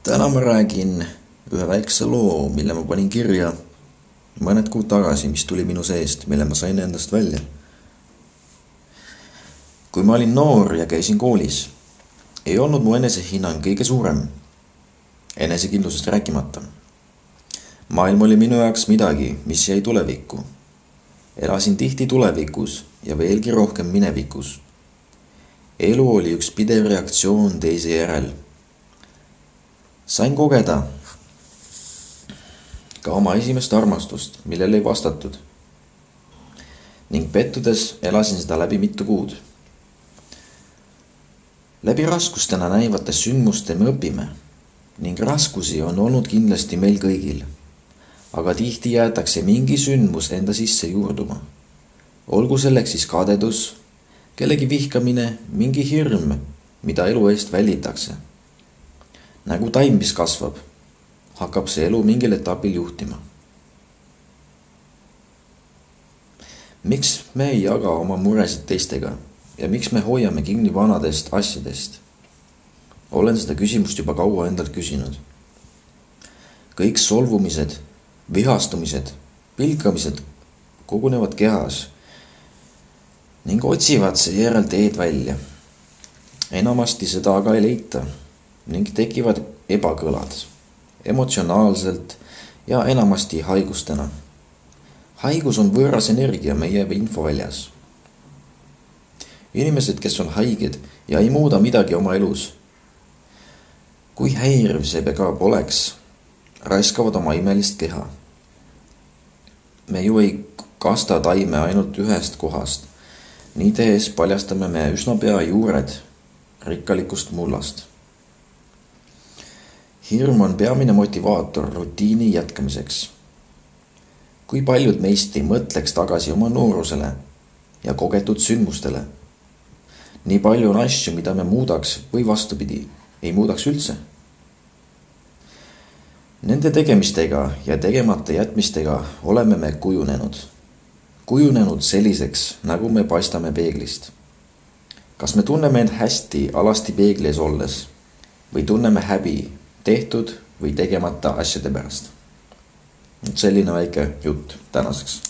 Täna ma räägin ühe väikse loo, mille ma panin kirja mõned kuud tagasi, mis tuli minu seest, mille ma sain endast välja. Kui ma olin noor ja käisin koolis, ei olnud mu enesehinnang kõige suurem, enesekindlusest rääkimata. Maailm oli minu jaoks midagi, mis jäi tulevikku. Elasin tihti tulevikus ja veelgi rohkem minevikus. Elu oli üks pidev reaktsioon teise järel. Sain kogeda ka oma esimest armastust, millele ei vastatud. Ning pettudes elasin seda läbi mitu kuud. Läbi raskustena näivate sündmuste me õpime ning raskusi on olnud kindlasti meil kõigil. Aga tihti jäetakse mingi sündmus enda sisse juurduma. Olgu selleks siis kadedus, kellegi vihkamine, mingi hirm, mida elu eest välditakse. Nagu taim, mis kasvab, hakkab see elu mingil etapil juhtima. Miks me ei jaga oma muresid teistega ja miks me hoiame kinni vanadest asjadest? Olen seda küsimust juba kaua endalt küsinud. Kõik solvumised, vihastumised, pilkamised kogunevad kehas ning otsivad seejärel teed välja. Enamasti seda aga ei leita ning tekivad ebakõlad emotsionaalselt ja enamasti haigustena. Haigus on võõras energia meie infoväljas. Inimesed, kes on haiged ja ei muuda midagi oma elus, kui häiriv see ka poleks, raiskavad oma imelist keha. Me ju ei kasta taime ainult ühest kohast. Nii tehes paljastame me üsna pea juured rikkalikust mullast. Hirm on peamine motivaator rutiini jätkamiseks. Kui paljud meist ei mõtleks tagasi oma noorusele ja kogetud sündmustele? Nii palju on asju, mida me muudaks või vastupidi, ei muudaks üldse. Nende tegemistega ja tegemata jätmistega oleme me kujunenud. Kujunenud selliseks, nagu me paistame peeglist. Kas me tunneme end hästi alasti peeglis olles või tunneme häbi tehtud või tegemata asjade pärast? Selline väike jutt tänaseks.